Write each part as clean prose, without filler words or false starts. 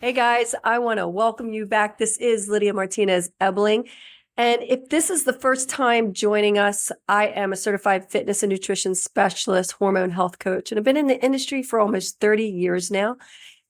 Hey guys, I want to welcome you back. This is Lydia Martinez Ebling. And if this is the first time joining us, I am a certified fitness and nutrition specialist, hormone health coach, and I've been in the industry for almost 30 years now.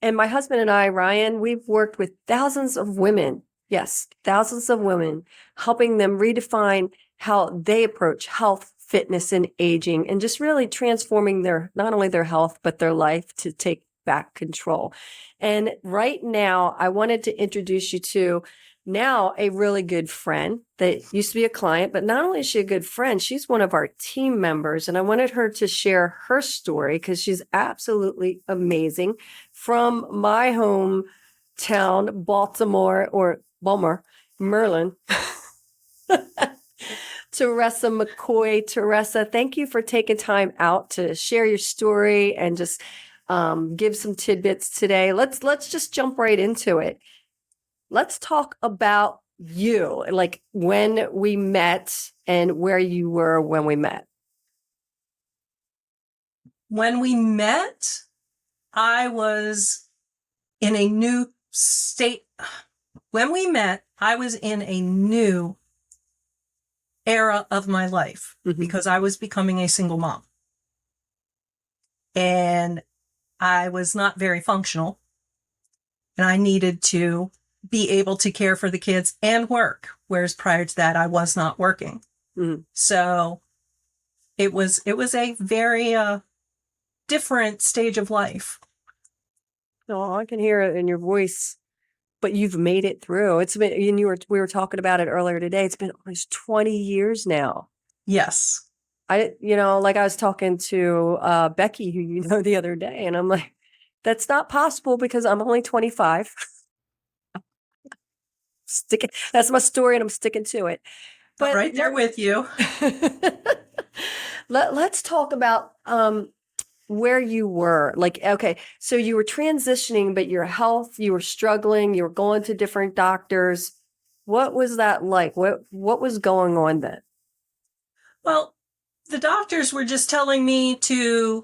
And my husband and I, Ryan, we've worked with thousands of women. Yes, thousands of women, helping them redefine how they approach health, fitness, and aging, and just really transforming not only their health, but their life to take back control. And right now, I wanted to introduce you to now a really good friend that used to be a client, but not only is she a good friend, she's one of our team members. And I wanted her to share her story because she's absolutely amazing from my hometown, Baltimore or Balmer, Merlin. Teresa McCoy. Teresa, thank you for taking time out to share your story and just give some tidbits today. Let's just jump right into it. Let's talk about you, like when we met and where you were when we met. When we met, I was in a new state. When we met, I was in a new era of my life because I was becoming a single mom. And I was not very functional. And I needed to be able to care for the kids and work, whereas prior to that, I was not working. So it was a very different stage of life. Oh, I can hear it in your voice, but you've made it through. It's been, and we were talking about it earlier today. It's been almost 20 years now. Yes. Like I was talking to Becky, who you know, the other day, and I'm like, that's not possible because I'm only 25. That's my story, and I'm sticking to it. But right there with you. Let's talk about where you were. Like, okay, so you were transitioning, but your health, you were struggling, you were going to different doctors. What was that like? What was going on then? Well, the doctors were just telling me to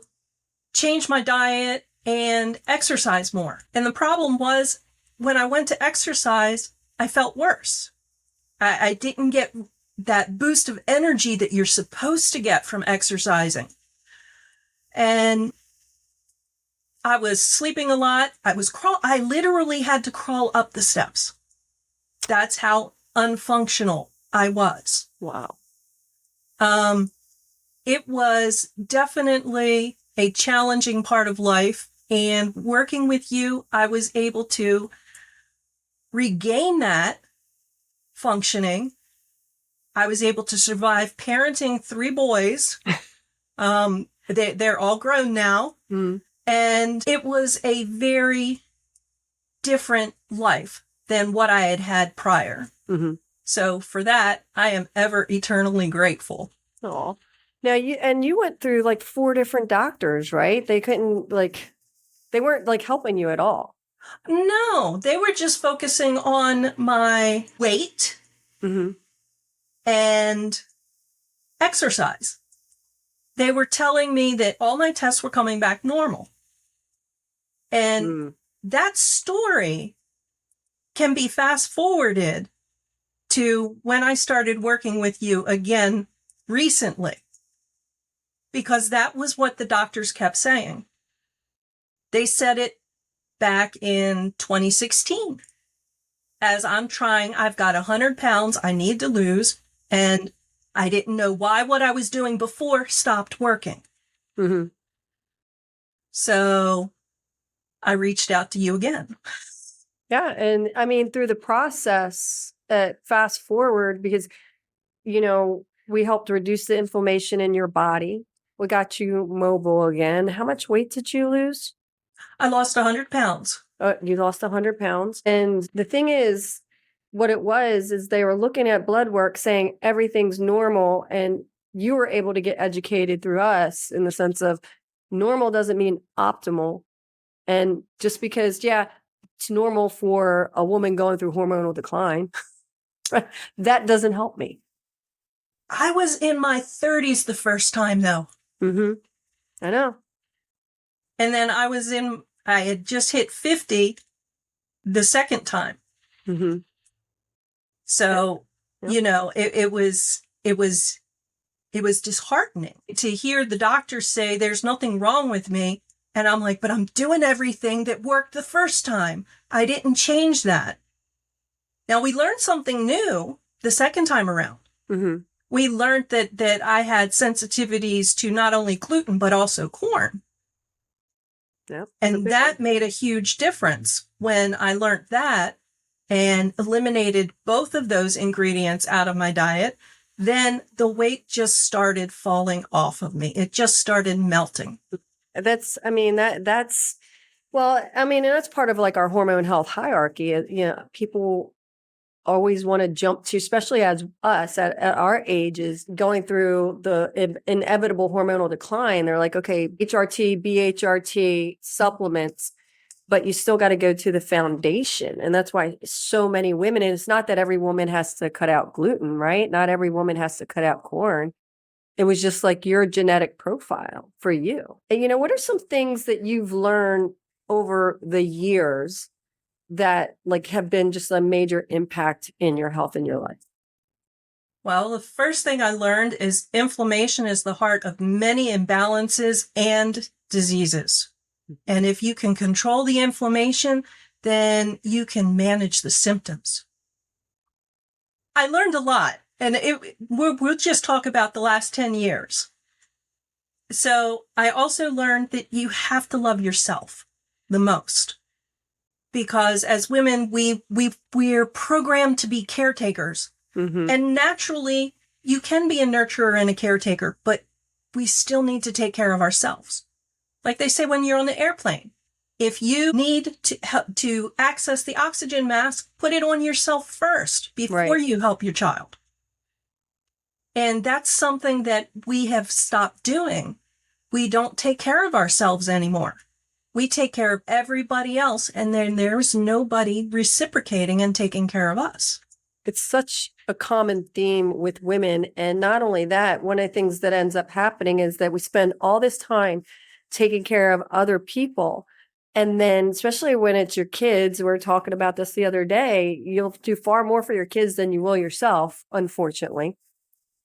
change my diet and exercise more. And the problem was when I went to exercise, I felt worse. I didn't get that boost of energy that you're supposed to get from exercising. And I was sleeping a lot. I literally had to crawl up the steps. That's how unfunctional I was. Wow. It was definitely a challenging part of life. And working with you, I was able to regain that functioning. I was able to survive parenting 3 boys. They're all grown now. And it was a very different life than what I had had prior. So for that, I am ever eternally grateful. Oh, now you went through like 4 different doctors, right? They weren't like helping you at all. No, they were just focusing on my weight and exercise. They were telling me that all my tests were coming back normal. And that story can be fast forwarded to when I started working with you again recently, because that was what the doctors kept saying. They said it back in 2016. As I've got 100 pounds I need to lose, and I didn't know why what I was doing before stopped working. So I reached out to you again. Yeah. And I mean, through the process, fast forward, because, we helped reduce the inflammation in your body. We got you mobile again. How much weight did you lose? I lost 100 pounds. You lost 100 pounds. And the thing is, what it was is they were looking at blood work saying everything's normal. And you were able to get educated through us in the sense of normal doesn't mean optimal. And just because, it's normal for a woman going through hormonal decline, that doesn't help me. I was in my 30s the first time, though. I know. And then I had just hit 50 the second time. Mm-hmm. So, Yep. it was disheartening to hear the doctor say there's nothing wrong with me. And I'm like, but I'm doing everything that worked the first time. I didn't change that. Now we learned something new the second time around. Mm-hmm. We learned that I had sensitivities to not only gluten, but also corn. Yep. And that made a huge difference when I learned that and eliminated both of those ingredients out of my diet. Then the weight just started falling off of me. It just started melting. That's, I mean, that's, well, I mean, and that's part of like our hormone health hierarchy. People always want to jump to, especially as us at our age, is going through the inevitable hormonal decline. They're like, okay, HRT, BHRT, supplements, but you still got to go to the foundation. And that's why so many women, and it's not that every woman has to cut out gluten, right? Not every woman has to cut out corn. It was just like your genetic profile for you. And, what are some things that you've learned over the years that like have been just a major impact in your health and your life? Well, the first thing I learned is inflammation is the heart of many imbalances and diseases. And if you can control the inflammation, then you can manage the symptoms. I learned a lot, and we'll just talk about the last 10 years. So I also learned that you have to love yourself the most, because as women, we're programmed to be caretakers. Mm-hmm. And naturally, you can be a nurturer and a caretaker, but we still need to take care of ourselves. Like they say when you're on the airplane, if you need to access the oxygen mask, put it on yourself first before you help your child. And that's something that we have stopped doing. We don't take care of ourselves anymore. We take care of everybody else, and then there's nobody reciprocating and taking care of us. It's such a common theme with women. And not only that, one of the things that ends up happening is that we spend all this time taking care of other people. And then, especially when it's your kids, we were talking about this the other day, you'll do far more for your kids than you will yourself, unfortunately.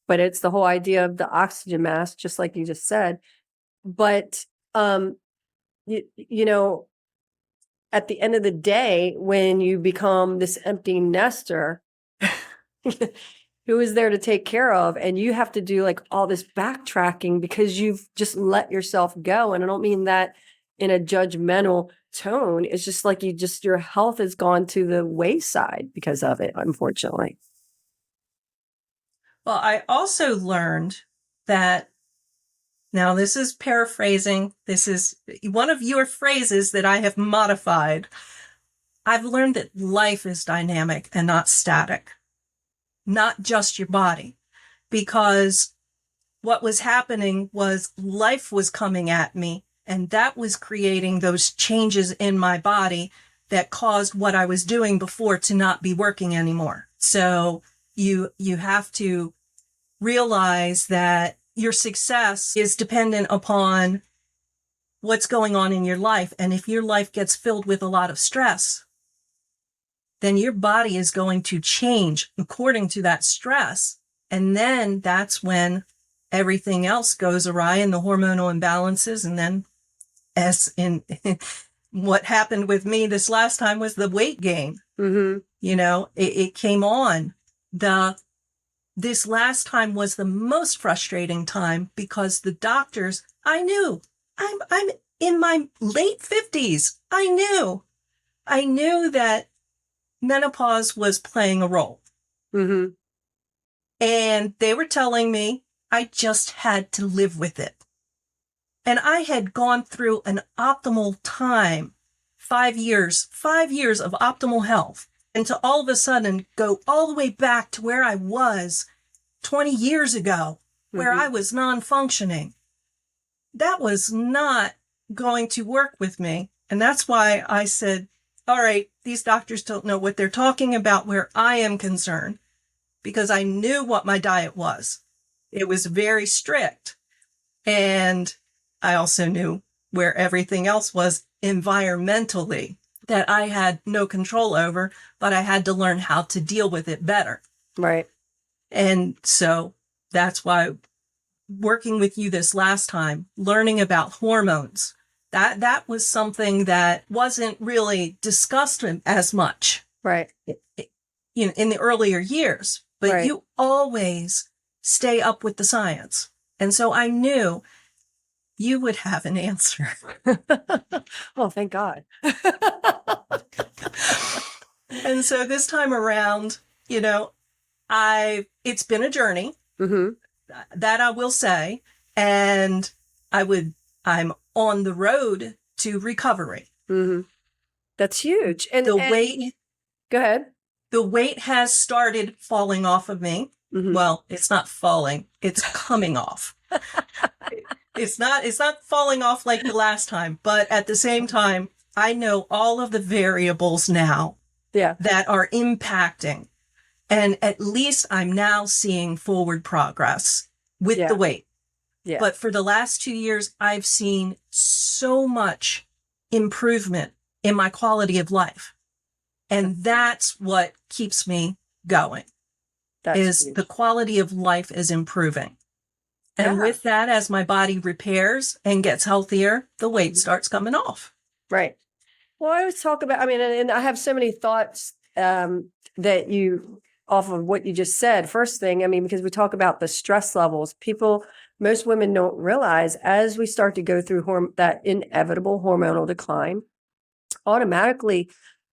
But it's the whole idea of the oxygen mask, just like you just said. But, you know, at the end of the day, when you become this empty nester, who is there to take care of? And you have to do like all this backtracking because you've just let yourself go. And I don't mean that in a judgmental tone. It's just like your health has gone to the wayside because of it, unfortunately. Well, I also learned that, now this is paraphrasing, this is one of your phrases that I have modified. I've learned that life is dynamic and not static, not just your body, because what was happening was life was coming at me, and that was creating those changes in my body that caused what I was doing before to not be working anymore. So you have to realize that your success is dependent upon what's going on in your life. And if your life gets filled with a lot of stress, then your body is going to change according to that stress. And then that's when everything else goes awry and the hormonal imbalances. And then as in what happened with me this last time was the weight gain. Mm-hmm. It came on. This last time was the most frustrating time because the doctors, I knew I'm in my late 50s. I knew that menopause was playing a role. Mm-hmm. And they were telling me I just had to live with it. And I had gone through an optimal time, 5 years of optimal health. And to all of a sudden go all the way back to where I was 20 years ago, where I was non-functioning. That was not going to work with me. And that's why I said, all right, these doctors don't know what they're talking about where I am concerned, because I knew what my diet was. It was very strict. And I also knew where everything else was environmentally. that I had no control over, but I had to learn how to deal with it better. Right. And so that's why working with you this last time, learning about hormones, that was something that wasn't really discussed as much. Right. In the earlier years, but Right. you always stay up with the science. And so I knew you would have an answer. Oh, thank God. And so this time around, it's been a journey, that I will say, and I'm on the road to recovery. That's huge. And weight, go ahead. The weight has started falling off of me. Well, it's not falling, it's coming off. It's not falling off like the last time, but at the same time, I know all of the variables now that are impacting. And at least I'm now seeing forward progress with the weight. Yeah. But for the last 2 years, I've seen so much improvement in my quality of life. And that's what keeps me going. The quality of life is improving. And with that, as my body repairs and gets healthier, the weight starts coming off. Right. Well, I always talk about, and I have so many thoughts that you, off of what you just said. First thing, because we talk about the stress levels, most women don't realize as we start to go through that inevitable hormonal decline, automatically,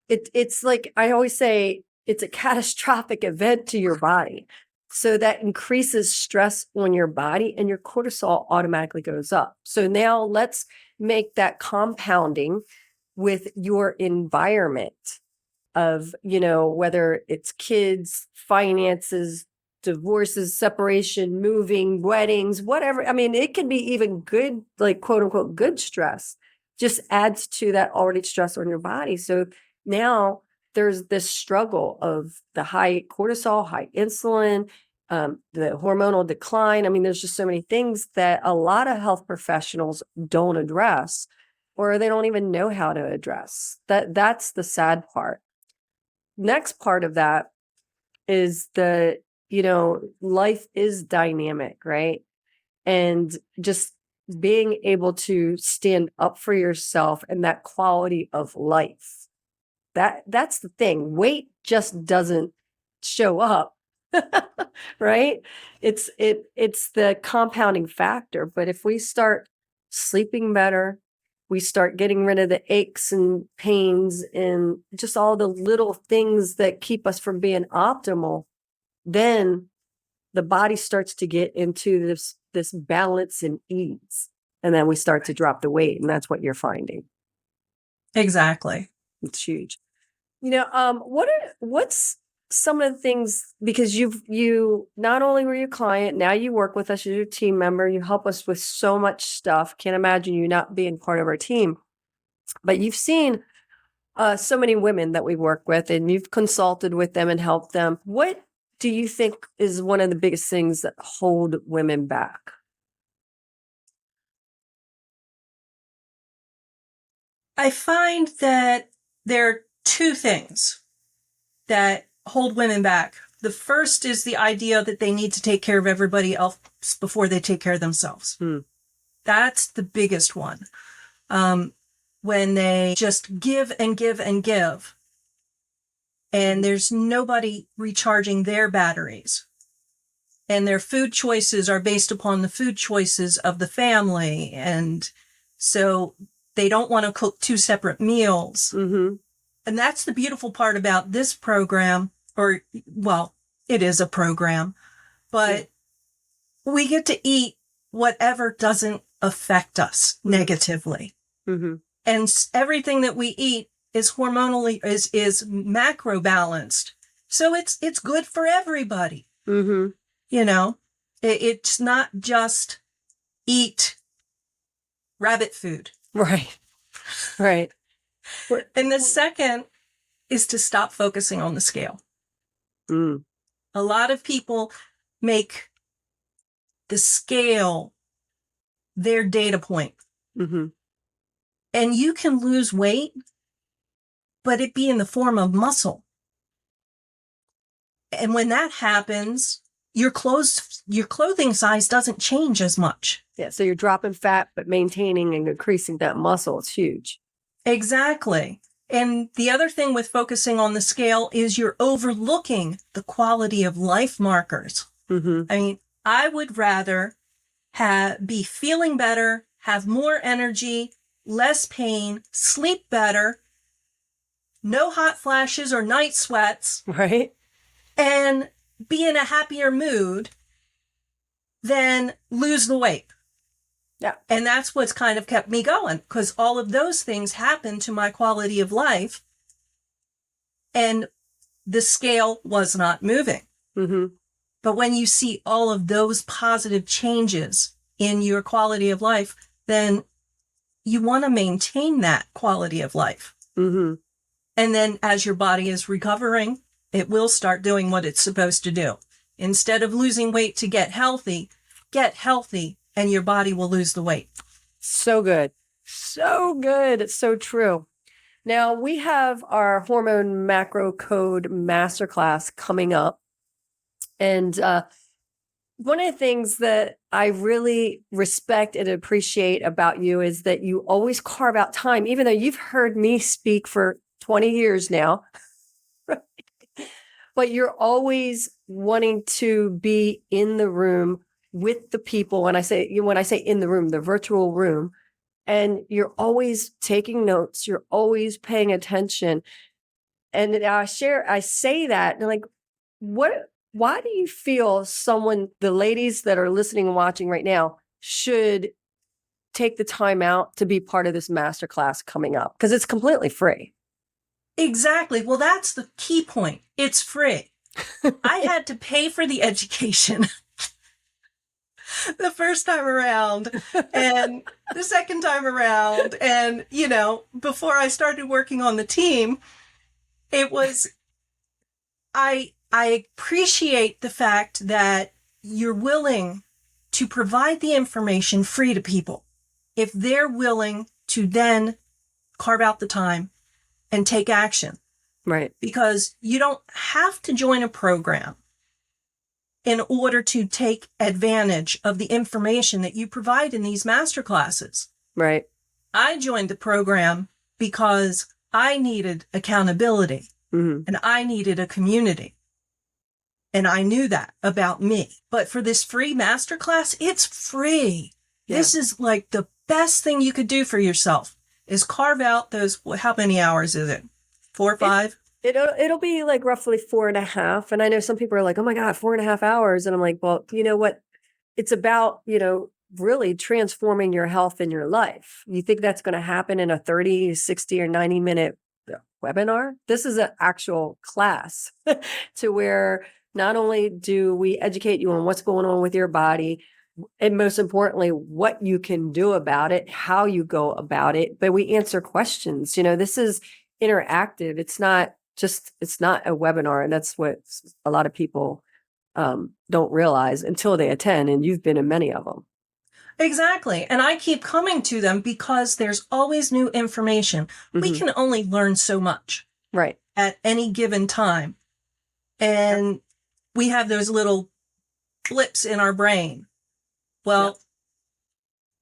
it's like I always say, it's a catastrophic event to your body. So that increases stress on your body and your cortisol automatically goes up. So now let's make that compounding with your environment of, whether it's kids, finances, divorces, separation, moving, weddings, whatever. It can be even good, like quote unquote, good stress, just adds to that already stress on your body. So now there's this struggle of the high cortisol, high insulin, the hormonal decline. There's just so many things that a lot of health professionals don't address, or they don't even know how to address. That's the sad part. Next part of that is life is dynamic, right? And just being able to stand up for yourself and that quality of life. That's the thing. Weight just doesn't show up, right? It's the compounding factor. But if we start sleeping better, we start getting rid of the aches and pains and just all the little things that keep us from being optimal, then the body starts to get into this balance and ease. And then we start to drop the weight. And that's what you're finding. Exactly. It's huge. What's some of the things, because you not only were your client, now you work with us as your team member, you help us with so much stuff. Can't imagine you not being part of our team, but you've seen so many women that we work with and you've consulted with them and helped them. What do you think is one of the biggest things that hold women back? I find that there are two things that hold women back. The first is the idea that they need to take care of everybody else before they take care of themselves. That's the biggest one. When they just give and give and give, and there's nobody recharging their batteries. And their food choices are based upon the food choices of the family. And so they don't want to cook two separate meals. And that's the beautiful part about this program, it is a program, but we get to eat whatever doesn't affect us negatively. And everything that we eat is hormonally, is macro balanced. So it's good for everybody. It's not just eat rabbit food. Right. And the second is to stop focusing on the scale. A lot of people make the scale their data point. And you can lose weight but it be in the form of muscle. And when that happens, your clothing size doesn't change as much. Yeah. So you're dropping fat, but maintaining and increasing that muscle. It's huge. Exactly. And the other thing with focusing on the scale is you're overlooking the quality of life markers. Mm-hmm. I mean, I would rather be feeling better, have more energy, less pain, sleep better, no hot flashes or night sweats, Right. and be in a happier mood than lose the weight. Yeah. And that's what's kind of kept me going, because all of those things happen to my quality of life, and the scale was not moving. Mm-hmm. But when you see all of those positive changes in your quality of life, then you want to maintain that quality of life. Mm-hmm. And then as your body is recovering, it will start doing what it's supposed to do. Instead of losing weight to get healthy, and your body will lose the weight. So good. So good. It's so true. Now we have our hormone macro code masterclass coming up. And one of the things that I really respect and appreciate about you is that you always carve out time, even though you've heard me speak for 20 years now, but you're always wanting to be in the room with the people. When I say in the room, the virtual room, and you're always taking notes, you're always paying attention. And I say that, and like, why do you feel the ladies that are listening and watching right now should take the time out to be part of this masterclass coming up? Because it's completely free. Exactly. Well, that's the key point. It's free. I had to pay for the education the first time around and the second time around. And, before I started working on the team, it was, I appreciate the fact that you're willing to provide the information free to people if they're willing to then carve out the time and take action. Right. Because you don't have to join a program in order to take advantage of the information that you provide in these masterclasses. Right. I joined the program because I needed accountability, mm-hmm. and I needed a community. And I knew that about me. But for this free masterclass, it's free. Yeah. This is like the best thing you could do for yourself is carve out those, how many hours is it? 4 or 5? It'll be like roughly 4.5. And I know some people are like, oh my God, 4.5 hours. And I'm like, well, you know what? It's about, really transforming your health and your life. You think that's going to happen in a 30, 60 or 90 minute webinar? This is an actual class to where not only do we educate you on what's going on with your body, and most importantly, what you can do about it, how you go about it, but we answer questions. This is interactive. It's not a webinar. And that's what a lot of people don't realize until they attend. And you've been in many of them. Exactly. And I keep coming to them because there's always new information. Mm-hmm. We can only learn so much. Right. At any given time. And we have those little blips in our brain. Well,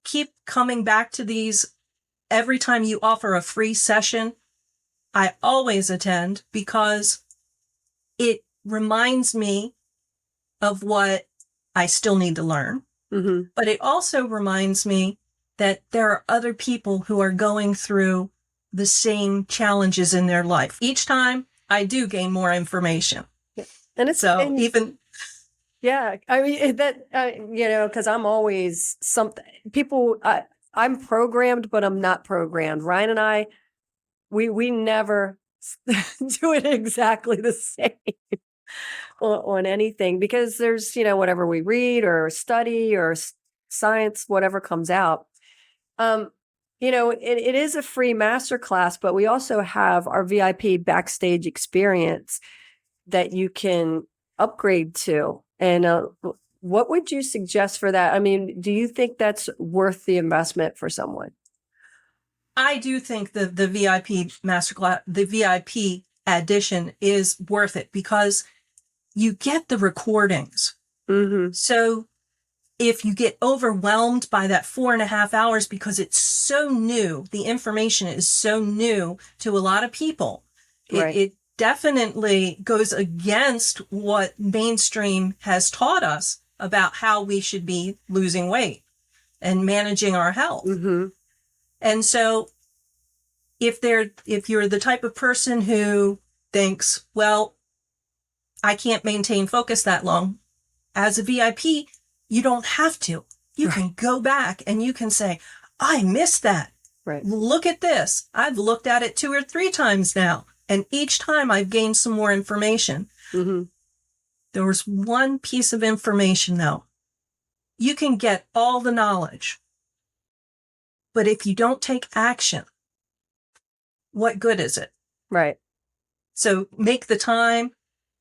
keep coming back to these every time you offer a free session. I always attend because it reminds me of what I still need to learn. Mm-hmm. But it also reminds me that there are other people who are going through the same challenges in their life. Each time I do gain more information. And it's even. Yeah. I mean, because I'm always people, I'm programmed, but I'm not programmed. Ryan and I, we never do it exactly the same on anything because there's, whatever we read or study or science, whatever comes out. It is a free masterclass, but we also have our VIP backstage experience that you can upgrade to. And what would you suggest for that? I mean, do you think that's worth the investment for someone? I do think the VIP masterclass, the VIP addition is worth it because you get the recordings. Mm-hmm. So if you get overwhelmed by that 4.5 hours because it's so new, the information is so new to a lot of people, Right. it definitely goes against what mainstream has taught us about how we should be losing weight and managing our health. Mm-hmm. And so if you're the type of person who thinks, well, I can't maintain focus that long, as a VIP, you don't have to. You can go back and you can say, I missed that. Right. Look at this. I've looked at it 2 or 3 times now. And each time I've gained some more information. Mm-hmm. There was one piece of information though. You can get all the knowledge, but if you don't take action, what good is it? Right. So make the time,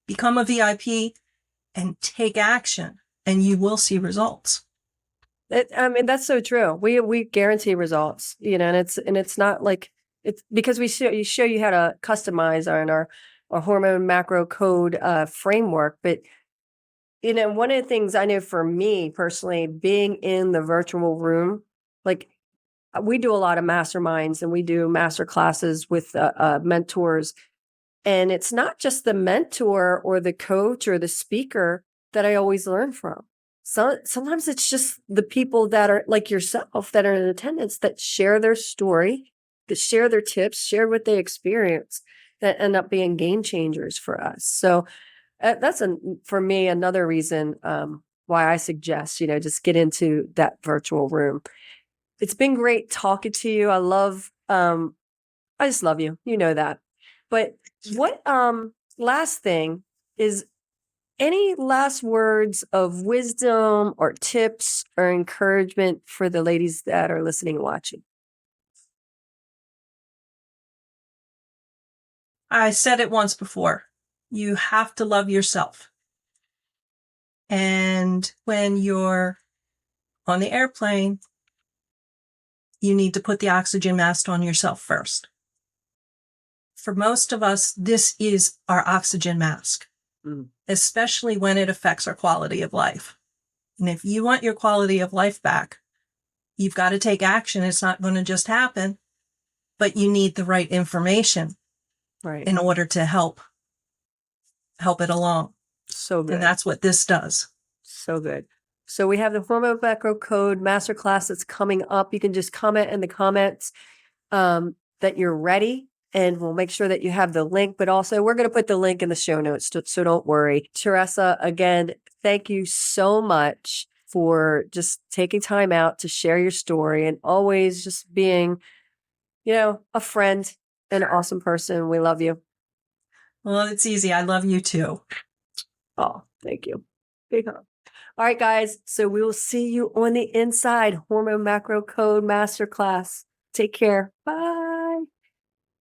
become a VIP, and take action, and you will see results. I mean, that's so true. We guarantee results, you know, and it's not like it's because we show you how to customize our hormone macro code framework. But you know, one of the things I know for me personally, being in the virtual room, like we do a lot of masterminds and we do master classes with mentors. And it's not just the mentor or the coach or the speaker that I always learn from. So sometimes it's just the people that are like yourself that are in attendance that share their story, that share their tips, share what they experience, that end up being game changers for us. So that's for me another reason why I suggest, you know, just get into that virtual room. It's been great talking to you. I just love you. You know that. But what last thing is any last words of wisdom or tips or encouragement for the ladies that are listening and watching? I said it once before. You have to love yourself. And when you're on the airplane, you need to put the oxygen mask on yourself first. For most of us, this is our oxygen mask, especially when it affects our quality of life. And if you want your quality of life back, you've got to take action. It's not going to just happen, but you need the right information in order to help it along. So good. And that's what this does. So good. So we have the Hormone Macro Code Masterclass that's coming up. You can just comment in the comments that you're ready, and we'll make sure that you have the link. But also, we're going to put the link in the show notes, so don't worry. Teresa, again, thank you so much for just taking time out to share your story and always just being, you know, a friend and an awesome person. We love you. Well, it's easy. I love you too. Oh, thank you. Big hug. All right, guys. So we will see you on the inside. Hormone Macro Code Masterclass. Take care. Bye.